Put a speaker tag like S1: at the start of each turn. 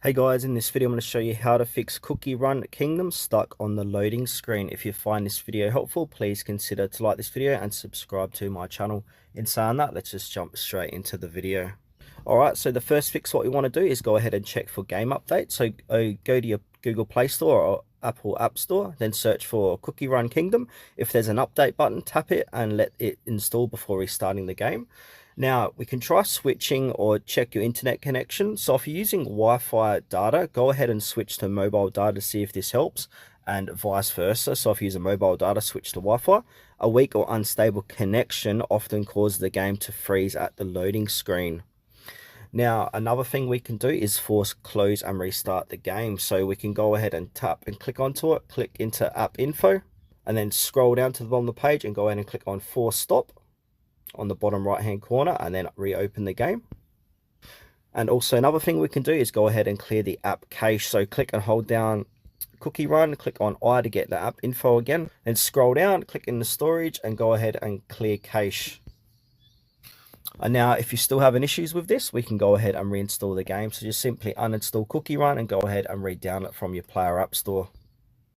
S1: Hey guys, in this video I'm going to show you how to fix Cookie Run Kingdom stuck on the loading screen. If you find this video helpful, please consider to like this video and subscribe to my channel. In saying that, let's just jump straight into the video. Alright, so the first fix what we want to do is go ahead and check for game updates. So go to your Google Play Store or Apple App Store, then search for Cookie Run Kingdom. If there's an update button, tap it and let it install before restarting the game. Now, we can try switching or check your internet connection. So if you're using Wi-Fi data, go ahead and switch to mobile data to see if this helps, and vice versa. So if you use a mobile data, switch to Wi-Fi. A weak or unstable connection often causes the game to freeze at the loading screen. Now, another thing we can do is force close and restart the game. So we can go ahead and tap and click onto it, click into app info, and then scroll down to the bottom of the page and go ahead and click on force stop on the bottom right hand corner, and then reopen the game. And also another thing we can do is go ahead and clear the app cache. So click and hold down Cookie Run, click on I to get the app info again, then scroll down, click in the storage and go ahead and clear cache. And now if you're still having issues with this, we can go ahead and reinstall the game. So just simply uninstall Cookie Run and go ahead and re-download it from your player app store.